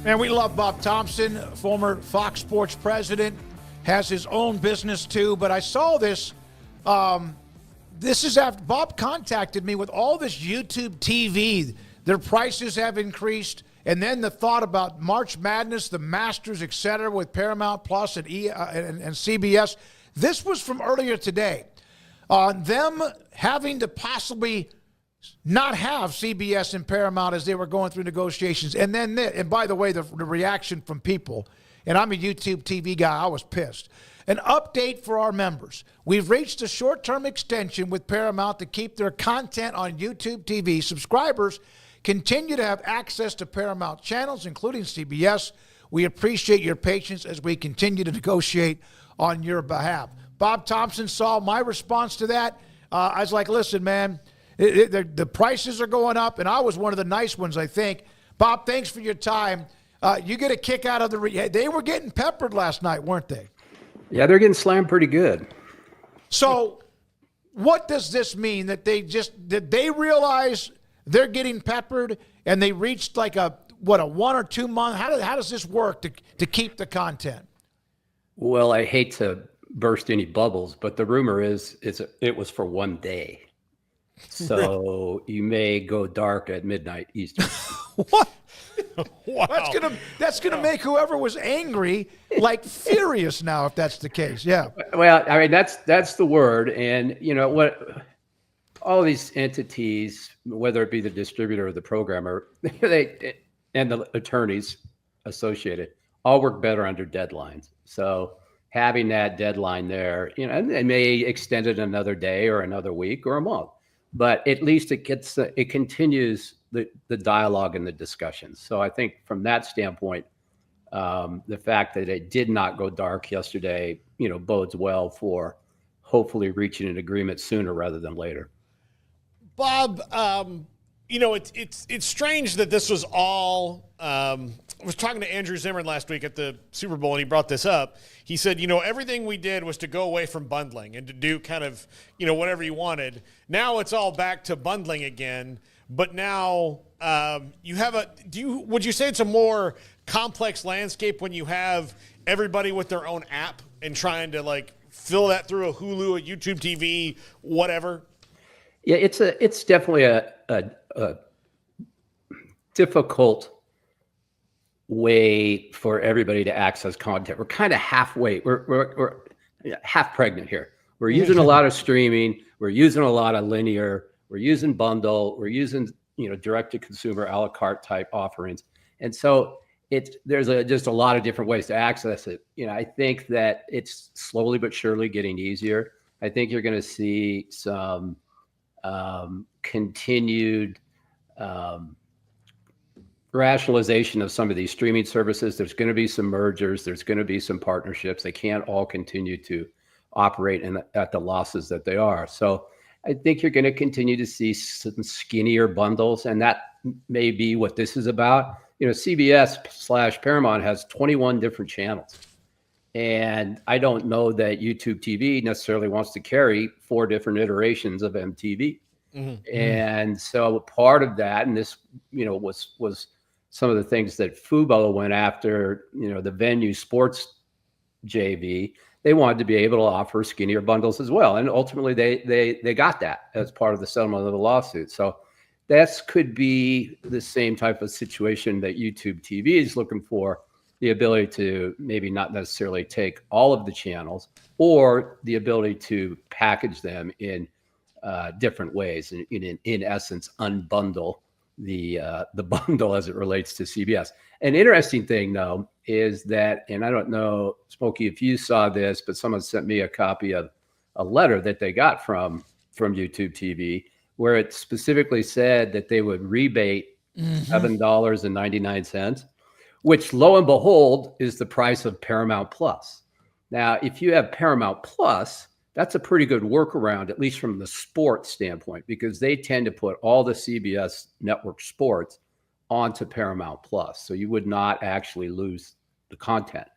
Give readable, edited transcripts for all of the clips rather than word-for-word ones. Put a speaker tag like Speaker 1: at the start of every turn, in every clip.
Speaker 1: And we love Bob Thompson, former Fox Sports president, has his own business too. But I saw this. This is after Bob contacted me with all this YouTube TV. Their prices have increased. And then the thought about March Madness, the Masters, et cetera, with Paramount Plus and CBS. This was from earlier today. On them having to possibly not have CBS and Paramount as they were going through negotiations. And then, and by the way, the reaction from people, and I'm a YouTube TV guy, I was pissed. An update for our members. We've reached a short-term extension with Paramount to keep their content on YouTube TV. Subscribers continue to have access to Paramount channels, including CBS. We appreciate your patience as we continue to negotiate on your behalf. Bob Thompson saw my response to that. I was like, listen, man, the prices are going up, and I was one of the nice ones, I think. Bob, thanks for your time. You get a kick out of they were getting peppered last night, weren't they?
Speaker 2: Yeah, they're getting slammed pretty good.
Speaker 1: So what does this mean? That did they realize they're getting peppered and they reached like a 1 or 2 month? How does this work to keep the content?
Speaker 2: Well, I hate to burst any bubbles, but the rumor is it was for 1 day. So you may go dark at midnight Eastern.
Speaker 1: What? Wow. That's gonna make whoever was angry like furious now if that's the case. Yeah.
Speaker 2: Well, I mean that's the word, and you know what? All these entities, whether it be the distributor or the programmer, they and the attorneys associated, all work better under deadlines. So having that deadline there, you know, and they may extend it another day or another week or a month. But at least it continues the dialogue and the discussions. So I think from that standpoint, the fact that it did not go dark yesterday, you know, bodes well for hopefully reaching an agreement sooner rather than later.
Speaker 3: Bob, you know, it's strange that this was all. I was talking to Andrew Zimmern last week at the Super Bowl, and he brought this up. He said, you know, everything we did was to go away from bundling and to do kind of, you know, whatever you wanted. Now it's all back to bundling again. But now you have would you say it's a more complex landscape when you have everybody with their own app and trying to like fill that through a Hulu, a YouTube TV, whatever?
Speaker 2: Yeah, it's definitely a difficult way for everybody to access content. We're kind of halfway. We're half pregnant here. We're using a lot of streaming. We're using a lot of linear. We're using bundle. We're using, you know, direct to consumer a la carte type offerings. And so there's just a lot of different ways to access it. You know, I think that it's slowly but surely getting easier. I think you're going to see some continued rationalization of some of these streaming services. There's going to be some mergers. There's going to be some partnerships. They can't all continue to operate at the losses that they are. So I think you're going to continue to see some skinnier bundles, and that may be what this is about. You know, CBS/Paramount has 21 different channels, and I don't know that YouTube TV necessarily wants to carry 4 different iterations of MTV. Mm-hmm. And so part of that, and this, you know, was some of the things that Fubo went after, you know, the Venue Sports JV. They wanted to be able to offer skinnier bundles as well. And ultimately they got that as part of the settlement of the lawsuit. So that could be the same type of situation that YouTube TV is looking for, the ability to maybe not necessarily take all of the channels, or the ability to package them in different ways, and in essence, unbundle the bundle as it relates to CBS. An interesting thing, though, is that, and I don't know, Smokey, if you saw this, but someone sent me a copy of a letter that they got from YouTube TV, where it specifically said that they would rebate $7.99, which, lo and behold, is the price of Paramount Plus. Now, if you have Paramount Plus, that's a pretty good workaround, at least from the sports standpoint, because they tend to put all the CBS network sports onto Paramount Plus. So you would not actually lose the content.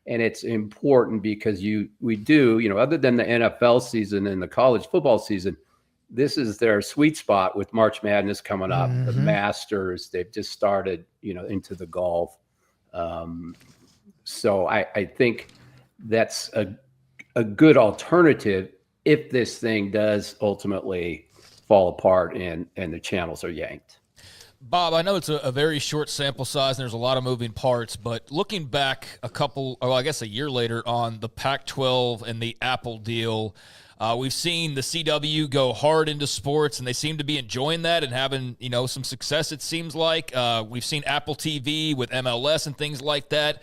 Speaker 2: And it's important because we do, you know, other than the NFL season and the college football season, this is their sweet spot with March Madness coming up, the Masters. They've just started, you know, into the golf. So I think that's a good alternative if this thing does ultimately fall apart and the channels are yanked.
Speaker 4: Bob, I know it's a very short sample size and there's a lot of moving parts, but looking back a year later on the Pac-12 and the Apple deal, we've seen the CW go hard into sports, and they seem to be enjoying that and having, some success, it seems like. We've seen Apple TV with MLS and things like that.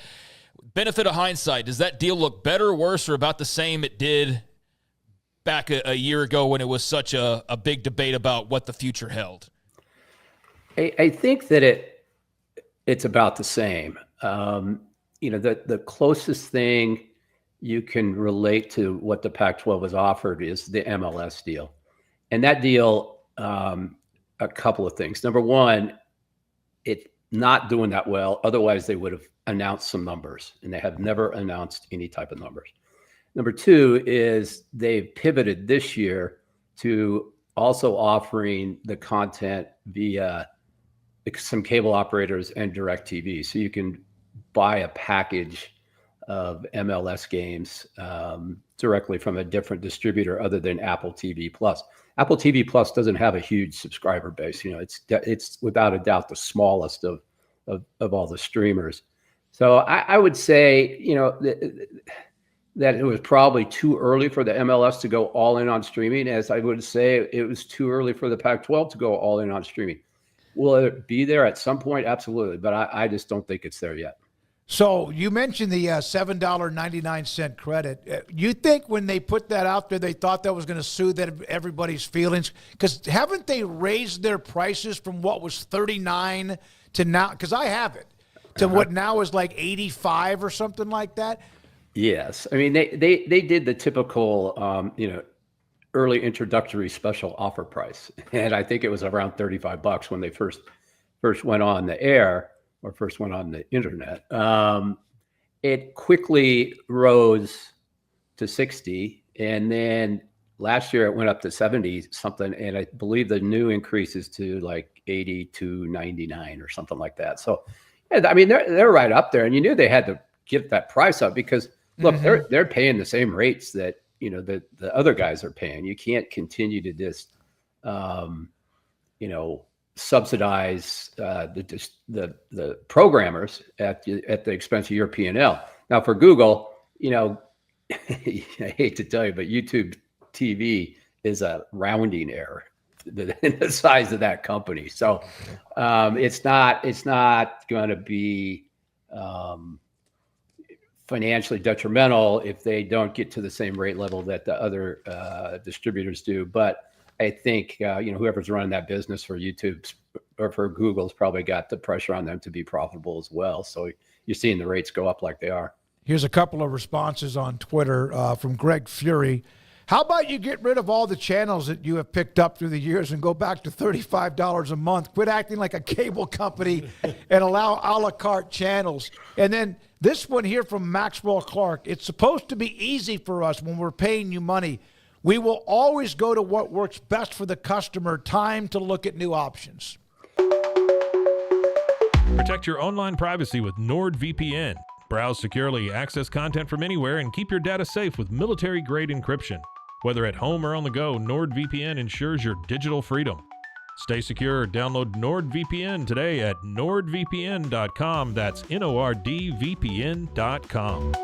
Speaker 4: Benefit of hindsight, does that deal look better, worse, or about the same it did back a year ago when it was such a big debate about what the future held?
Speaker 2: I think that it's about the same. The closest thing you can relate to what the Pac-12 has offered is the MLS deal. And that deal, a couple of things. Number one, it's not doing that well. Otherwise, they would have announced some numbers, and they have never announced any type of numbers. Number two is they've pivoted this year to also offering the content via some cable operators and DirecTV. So you can buy a package of MLS games directly from a different distributor other than Apple TV Plus. Apple TV Plus doesn't have a huge subscriber base. It's without a doubt the smallest of all the streamers. So I would say, that it was probably too early for the MLS to go all in on streaming, as I would say it was too early for the Pac-12 to go all in on streaming. Will it be there at some point? Absolutely. But I just don't think it's there yet.
Speaker 1: So you mentioned the $7.99 credit. You think when they put that out there, they thought that was going to soothe everybody's feelings? Because haven't they raised their prices from what was $39 to now? Because I have it to what now is like $85 or something like that.
Speaker 2: Yes. I mean, they did the typical, early introductory special offer price. And I think it was around $35 when they first went on the air or first went on the internet. It quickly rose to 60. And then last year it went up to 70 something. And I believe the new increase is to like 80 to 99 or something like that. So, I mean, they're right up there. And you knew they had to get that price up because, look, they're paying the same rates that, the other guys are paying. You can't continue to just, subsidize the programmers at the expense of your P&L. Now for Google, I hate to tell you, but YouTube TV is a rounding error in the size of that company. So it's not going to be financially detrimental if they don't get to the same rate level that the other distributors do. But I think, whoever's running that business for YouTube or for Google's probably got the pressure on them to be profitable as well. So you're seeing the rates go up like they are.
Speaker 1: Here's a couple of responses on Twitter from Greg Fury. How about you get rid of all the channels that you have picked up through the years and go back to $35 a month? Quit acting like a cable company and allow a la carte channels. And then this one here from Maxwell Clark. It's supposed to be easy for us when we're paying you money. We will always go to what works best for the customer. Time to look at new options.
Speaker 5: Protect your online privacy with NordVPN. Browse securely, access content from anywhere, and keep your data safe with military-grade encryption. Whether at home or on the go, NordVPN ensures your digital freedom. Stay secure. Download NordVPN today at nordvpn.com. That's NORDVPN.com.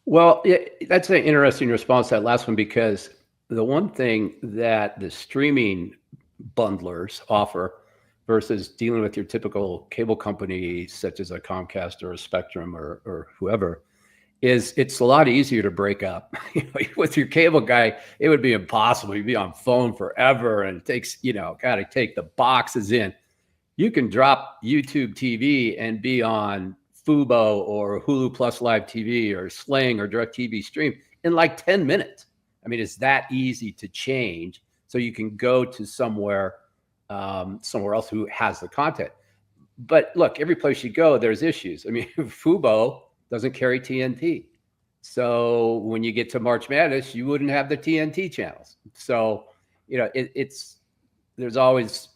Speaker 2: Well, that's an interesting response to that last one, because the one thing that the streaming bundlers offer versus dealing with your typical cable company, such as a Comcast or a Spectrum or whoever, is it's a lot easier to break up. With your cable guy, it would be impossible. You'd be on phone forever, and it takes, got to take the boxes in. You can drop YouTube TV and be on Fubo or Hulu Plus Live TV or Sling or DirecTV Stream in like 10 minutes. I mean, it's that easy to change. So you can go to somewhere else who has the content. But look, every place you go, there's issues. I mean, Fubo doesn't carry TNT. So when you get to March Madness, you wouldn't have the TNT channels. So, there's always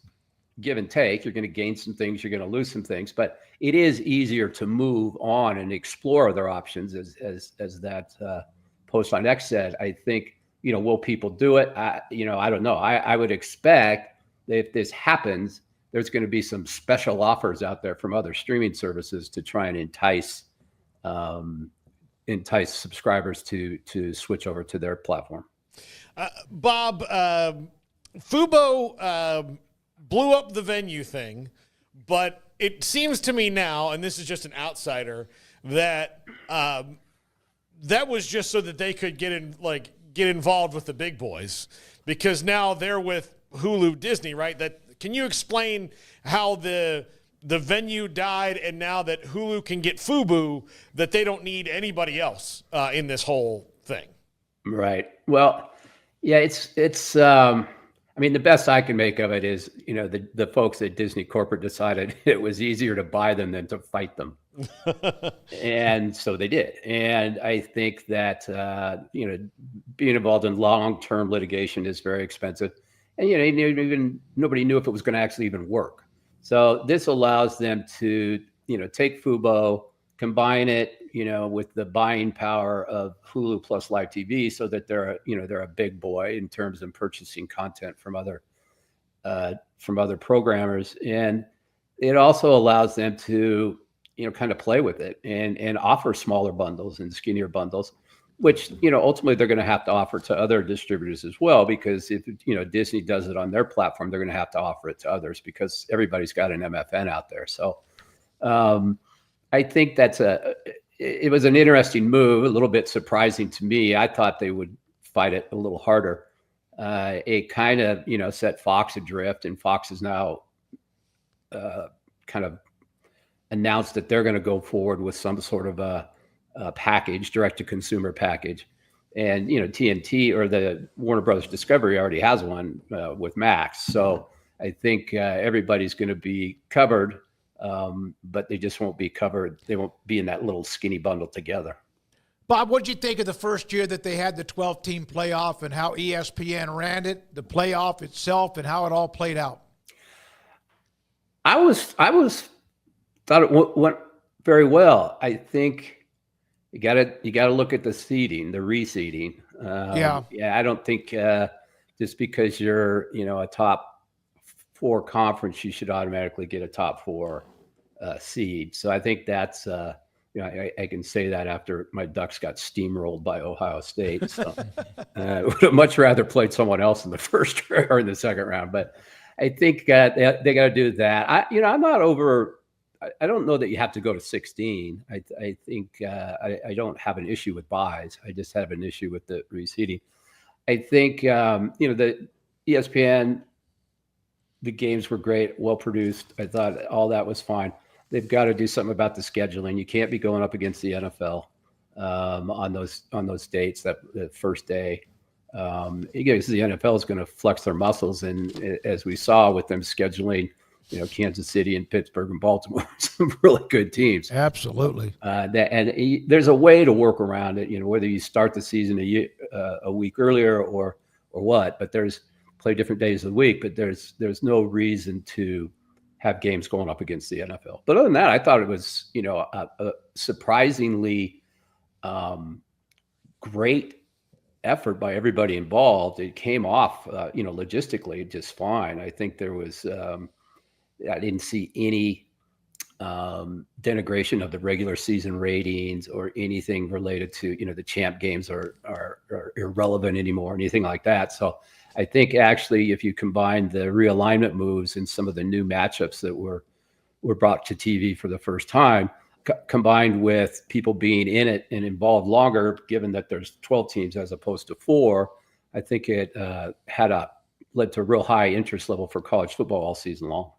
Speaker 2: give and take. You're going to gain some things, you're going to lose some things, but it is easier to move on and explore other options, as that post on X said. I think, will people do it? I don't know. I would expect that if this happens, there's going to be some special offers out there from other streaming services to try and entice subscribers to switch over to their platform.
Speaker 3: Bob, Fubo blew up the venue thing, but it seems to me now, and this is just an outsider, that that was just so that they could get involved with the big boys, because now they're with Hulu Disney, right? Can you explain how the venue died, and now that Hulu can get Fubo, that they don't need anybody else in this whole thing?
Speaker 2: Right. Well, yeah, it's the best I can make of it is, the folks at Disney corporate decided it was easier to buy them than to fight them. And so they did. And I think that, being involved in long-term litigation is very expensive. And, even nobody knew if it was going to actually even work. So this allows them to, take Fubo, combine it, with the buying power of Hulu plus live TV, so that they're a big boy in terms of purchasing content from other programmers. And it also allows them to, kind of play with it and offer smaller bundles and skinnier bundles, which, ultimately they're going to have to offer to other distributors as well, because if, Disney does it on their platform, they're going to have to offer it to others, because everybody's got an MFN out there. So I think it was an interesting move, a little bit surprising to me. I thought they would fight it a little harder. It kind of, set Fox adrift, and Fox has now kind of announced that they're going to go forward with some sort of a package, direct-to-consumer package. And, TNT, or the Warner Brothers Discovery, already has one with Max. So I think everybody's going to be covered, but they just won't be covered. They won't be in that little skinny bundle together.
Speaker 1: Bob, what did you think of the first year that they had the 12-team playoff, and how ESPN ran it, the playoff itself, and how it all played out?
Speaker 2: I thought it went very well. I think you got to look at the seeding, the reseeding. I don't think just because you're a top 4 conference, you should automatically get a top 4 seed. So I think that's I can say that after my Ducks got steamrolled by Ohio State. So I would have much rather played someone else in the first or in the second round. But I think they got to do that. I'm not over. I don't know that you have to go to 16. I think I don't have an issue with buys. I just have an issue with the reseeding. I think the ESPN, the games were great, well produced. I thought all that was fine. They've got to do something about the scheduling. You can't be going up against the NFL on those dates, that the first day. Because the NFL is going to flex their muscles, and as we saw with them scheduling, Kansas City and Pittsburgh and Baltimore, some really good teams.
Speaker 1: Absolutely.
Speaker 2: There's a way to work around it. Whether you start the season a week earlier or what, but play different days of the week. But there's no reason to have games going up against the NFL. But other than that, I thought it was a surprisingly great effort by everybody involved. It came off logistically just fine. I think there was I didn't see any denigration of the regular season ratings or anything related to the champ games are irrelevant anymore, anything like that. So I think actually, if you combine the realignment moves and some of the new matchups that were brought to TV for the first time, combined with people being in it and involved longer, given that there's 12 teams as opposed to 4, I think it led to a real high interest level for college football all season long.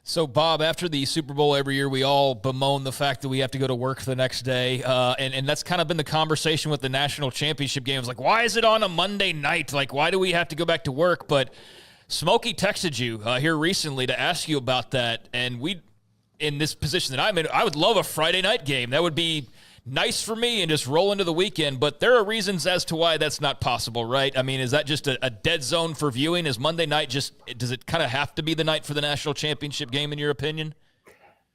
Speaker 4: So, Bob, after the Super Bowl every year, we all bemoan the fact that we have to go to work the next day. And that's kind of been the conversation with the national championship games. Like, why is it on a Monday night? Like, why do we have to go back to work? But Smokey texted you here recently to ask you about that. And in this position that I'm in, I would love a Friday night game. That would be nice for me and just roll into the weekend, but there are reasons as to why that's not possible, right? I mean, is that just a dead zone for viewing? Is Monday night does it kind of have to be the night for the national championship game in your opinion?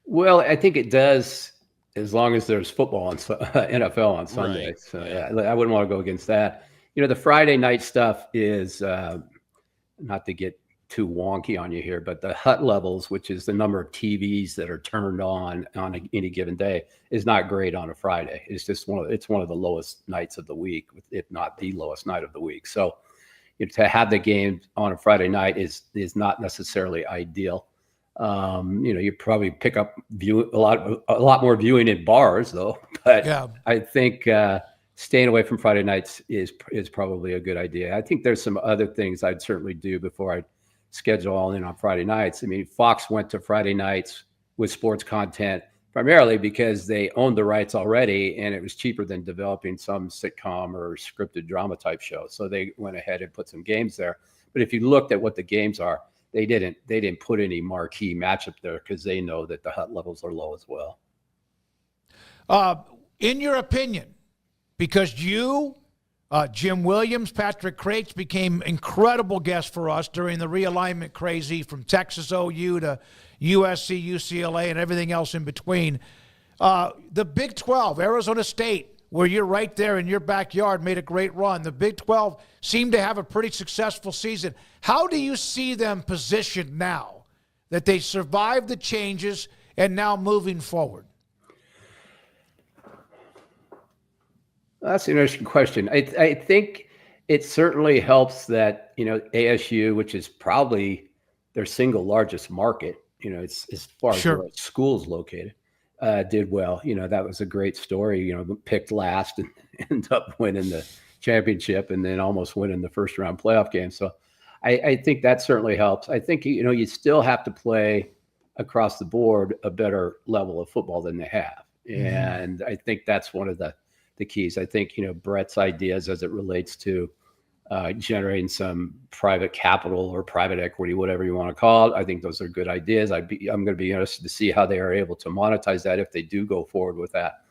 Speaker 2: Well, I think it does, as long as there's football on NFL on Sunday.
Speaker 4: Right.
Speaker 2: So yeah, I wouldn't want to go against that. The Friday night stuff is not to get too wonky on you here, but the HUT levels, which is the number of TVs that are turned on any given day, is not great on a Friday. It's just one of the lowest nights of the week, if not the lowest night of the week. So to have the game on a Friday night is not necessarily ideal. You probably pick up a lot more viewing in bars though, but yeah. I think staying away from Friday nights is probably a good idea. I think there's some other things I'd certainly do before I schedule all in on Friday nights. I mean, Fox went to Friday nights with sports content primarily because they owned the rights already, and it was cheaper than developing some sitcom or scripted drama type show. So they went ahead and put some games there. But if you looked at what the games are, they didn't put any marquee matchup there because they know that the HUT levels are low as well.
Speaker 1: In your opinion, because you, Jim Williams, Patrick Crates became incredible guests for us during the realignment crazy from Texas OU to USC, UCLA, and everything else in between. The Big 12, Arizona State, where you're right there in your backyard, made a great run. The Big 12 seemed to have a pretty successful season. How do you see them positioned now that they survived the changes and now moving forward?
Speaker 2: That's an interesting question. I think it certainly helps that, ASU, which is probably their single largest market, it's as far as where school's located, did well. That was a great story, picked last and ended up winning the championship and then almost winning the first round playoff game. So I think that certainly helps. I think, you still have to play across the board a better level of football than they have. Mm-hmm. And I think that's one of the keys. I think, Brett's ideas as it relates to generating some private capital or private equity, whatever you want to call it. I think those are good ideas. I'm going to be interested to see how they are able to monetize that if they do go forward with that.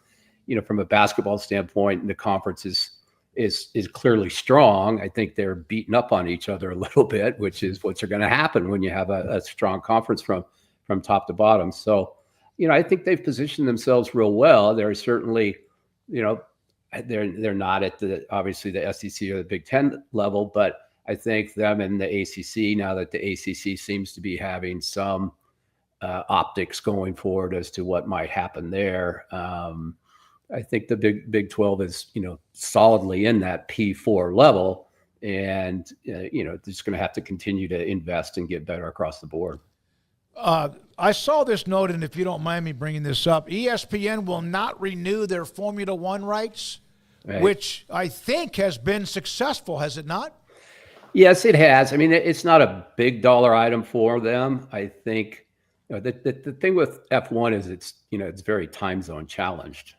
Speaker 2: From a basketball standpoint, the conference is clearly strong. I think they're beating up on each other a little bit, which is what's going to happen when you have a strong conference from top to bottom. So, I think they've positioned themselves real well. They're certainly, they're not at obviously the SEC or the Big Ten level, but I think them and the ACC, now that the ACC seems to be having some optics going forward as to what might happen there. I think the Big 12 is, solidly in that P4 level, and they're just going to have to continue to invest and get better across the board.
Speaker 1: I saw this note, and if you don't mind me bringing this up, ESPN will not renew their Formula One rights, right, which I think has been successful, has it not?
Speaker 2: Yes, it has. I mean, it's not a big dollar item for them. I think the thing with F1 is it's very time zone challenged.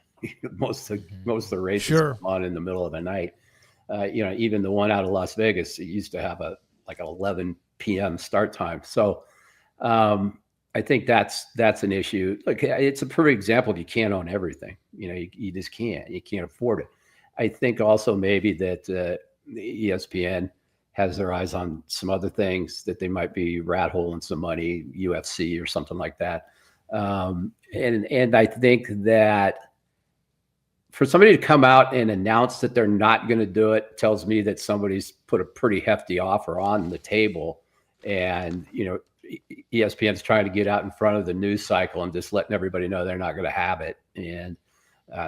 Speaker 2: most of the races come on in the middle of the night. Even the one out of Las Vegas, it used to have an 11 p.m. start time. So I think that's an issue. Look, it's a perfect example. You can't own everything. You just can't. You can't afford it. I think also maybe that the ESPN has their eyes on some other things that they might be rat holing some money, UFC or something like that. And I think that for somebody to come out and announce that they're not going to do it tells me that somebody's put a pretty hefty offer on the table, and ESPN's trying to get out in front of the news cycle and just letting everybody know they're not going to have it. And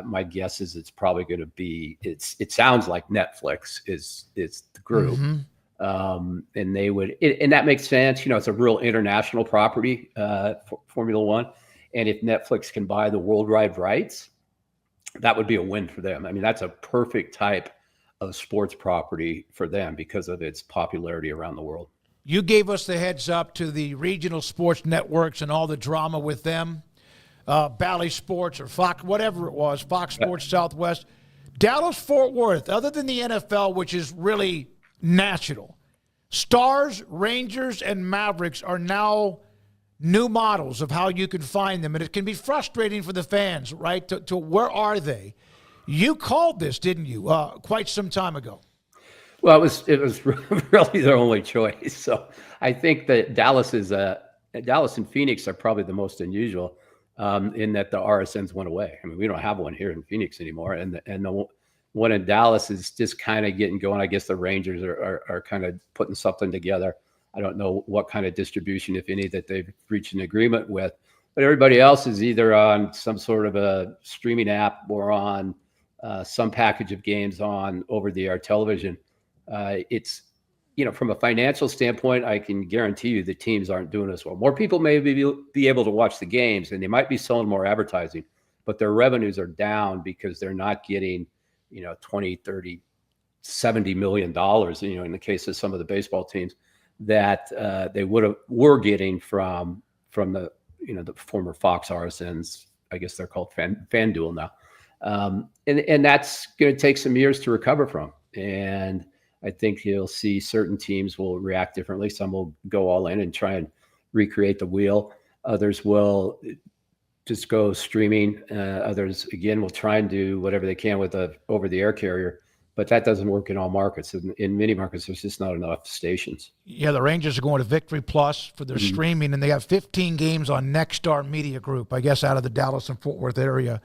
Speaker 2: my guess is it's probably going to be, it sounds like Netflix is the group. Mm-hmm. And they would, and that makes sense. It's a real international property, Formula One. And if Netflix can buy the worldwide rights, that would be a win for them. I mean, that's a perfect type of sports property for them because of its popularity around the world.
Speaker 1: You gave us the heads up to the regional sports networks and all the drama with them, Bally Sports or Fox, whatever it was, Fox Sports Southwest. Dallas-Fort Worth, other than the NFL, which is really national, Stars, Rangers, and Mavericks are now new models of how you can find them, and it can be frustrating for the fans, right? To where are they? You called this, didn't you, quite some time ago?
Speaker 2: Well, it was really their only choice. So I think that Dallas and Phoenix are probably the most unusual in that the RSNs went away. I mean, we don't have one here in Phoenix anymore, and the one in Dallas is just kind of getting going. I guess the Rangers are kind of putting something together. I don't know what kind of distribution, if any, that they've reached an agreement with, but everybody else is either on some sort of a streaming app or on some package of games on over-the-air television. It's, from a financial standpoint, I can guarantee you the teams aren't doing as well. More people may be able to watch the games, and they might be selling more advertising, but their revenues are down because they're not getting, 20, 30, $70 million, in the case of some of the baseball teams, that they were getting from the the former Fox RSNs. I guess they're called FanDuel now, and that's going to take some years to recover from. And I think you'll see certain teams will react differently. Some will go all in and try and recreate the wheel. Others will just go streaming. Others, again, will try and do whatever they can with a over-the-air carrier. But that doesn't work in all markets. In many markets, there's just not enough stations.
Speaker 1: Yeah, the Rangers are going to Victory Plus for their streaming, and they have 15 games on Nexstar Media Group, I guess out of the Dallas and Fort Worth area,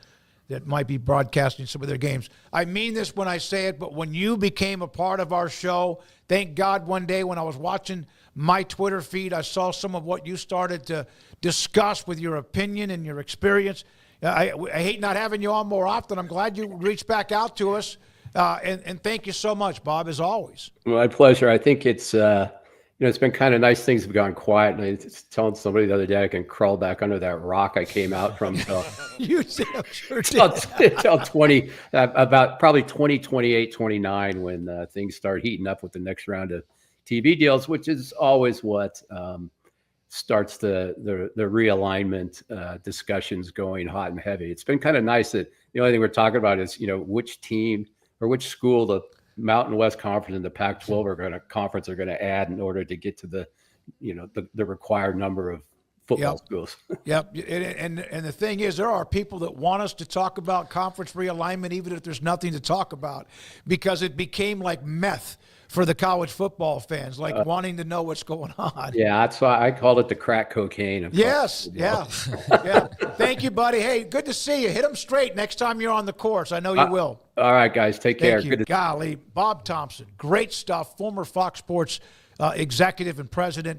Speaker 1: that might be broadcasting some of their games. I mean this when I say it, but when you became a part of our show, thank God one day when I was watching my Twitter feed, I saw some of what you started to discuss with your opinion and your experience. I hate not having you on more often. I'm glad you reached back out to us. And thank you so much, Bob, as always.
Speaker 2: My pleasure. I think it's, it's been kind of nice. Things have gone quiet. And I was telling somebody the other day I can crawl back under that rock I came out from. So
Speaker 1: You sure did.
Speaker 2: till 20, about probably 2028, 29, when things start heating up with the next round of TV deals, which is always what starts the realignment discussions going hot and heavy. It's been kind of nice that the only thing we're talking about is, which team or which school the Mountain West Conference and the Pac-12 are going to add in order to get to the required number of football schools.
Speaker 1: Yep. And the thing is, there are people that want us to talk about conference realignment, even if there's nothing to talk about, because it became like meth for the college football fans, like wanting to know what's going on.
Speaker 2: Yeah, that's why I called it the crack cocaine.
Speaker 1: Yes. Yeah. Yeah. Thank you, buddy. Hey, good to see you. Hit them straight next time you're on the course. I know you will.
Speaker 2: All right, guys. Take care.
Speaker 1: Thank you. Golly, Bob Thompson, great stuff. Former Fox Sports executive and president.